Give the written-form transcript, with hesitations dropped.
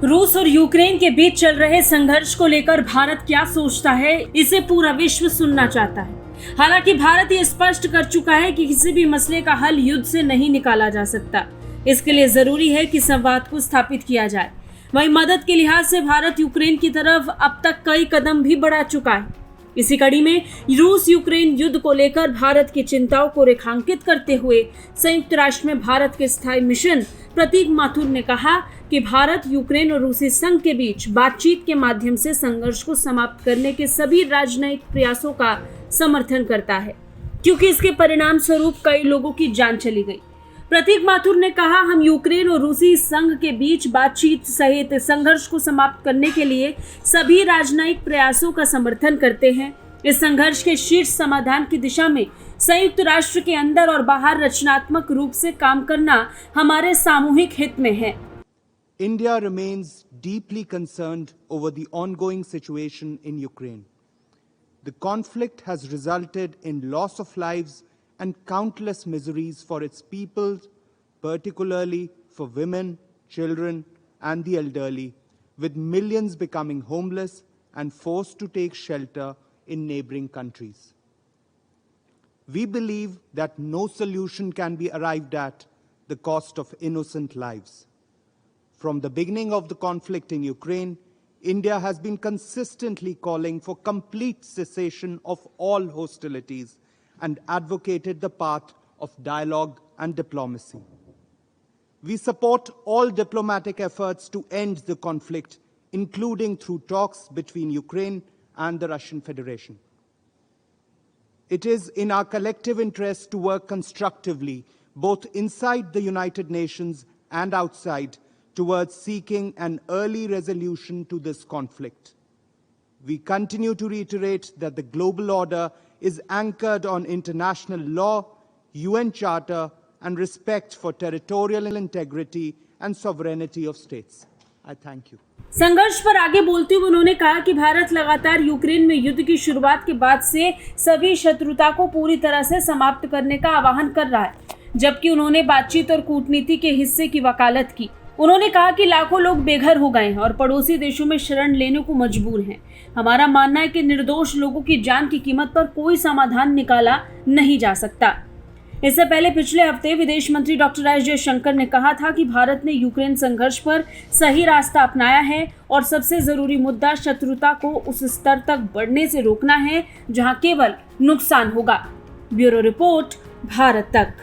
रूस और यूक्रेन के बीच चल रहे संघर्ष को लेकर भारत क्या सोचता है, इसे पूरा विश्व सुनना चाहता है। हालांकि भारत ये स्पष्ट कर चुका है कि किसी भी मसले का हल युद्ध से नहीं निकाला जा सकता। इसके लिए जरूरी है कि संवाद को स्थापित किया जाए। वहीं मदद के लिहाज से भारत यूक्रेन की तरफ अब तक कई कदम भी बढ़ा चुका है। इसी कड़ी में रूस यूक्रेन युद्ध को लेकर भारत की चिंताओं को रेखांकित करते हुए संयुक्त राष्ट्र में भारत के स्थायी मिशन प्रतीक माथुर ने कहा कि भारत यूक्रेन और रूसी संघ के बीच बातचीत के माध्यम से संघर्ष को समाप्त करने के सभी राजनयिक प्रयासों का समर्थन करता है, क्योंकि इसके परिणाम स्वरूप कई लोगों की जान चली गई। प्रतीक माथुर ने कहा, हम यूक्रेन और रूसी संघ के बीच बातचीत सहित संघर्ष को समाप्त करने के लिए सभी राजनयिक प्रयासों का समर्थन करते हैं। इस संघर्ष के शीर्ष समाधान की दिशा में संयुक्त राष्ट्र के अंदर और बाहर रचनात्मक रूप से काम करना हमारे सामूहिक हित में है। India remains deeply concerned over the ongoing situation in Ukraine. The conflict has resulted in loss of lives and countless miseries for its people, particularly for women, children, and the elderly, with millions becoming homeless and forced to take shelter in neighboring countries. We believe that no solution can be arrived at the cost of innocent lives. From the beginning of the conflict in Ukraine, India has been consistently calling for complete cessation of all hostilities and advocated the path of dialogue and diplomacy. We support all diplomatic efforts to end the conflict, including through talks between Ukraine and the Russian Federation. It is in our collective interest to work constructively, both inside the United Nations and outside, towards seeking an early resolution to this conflict. We continue to reiterate that the global order is anchored on international law, UN Charter, and respect for territorial integrity and sovereignty of states. I thank you. संघर्ष पर आगे बोलते हुए उन्होंने कहा कि भारत लगातार Ukraine में युद्ध की शुरुआत के बाद से सभी शत्रुता को पूरी तरह से समाप्त करने का आह्वान कर रहा है, जबकि उन्होंने बातचीत और कूटनीति के हिस्से की वकालत की। उन्होंने कहा कि लाखों लोग बेघर हो गए हैं और पड़ोसी देशों में शरण लेने को मजबूर हैं। हमारा मानना है कि निर्दोष लोगों की जान की कीमत पर कोई समाधान निकाला नहीं जा सकता। इससे पहले पिछले हफ्ते विदेश मंत्री डॉक्टर एस जयशंकर ने कहा था कि भारत ने यूक्रेन संघर्ष पर सही रास्ता अपनाया है और सबसे जरूरी मुद्दा शत्रुता को उस स्तर तक बढ़ने से रोकना है जहां केवल नुकसान होगा। ब्यूरो रिपोर्ट, भारत तक।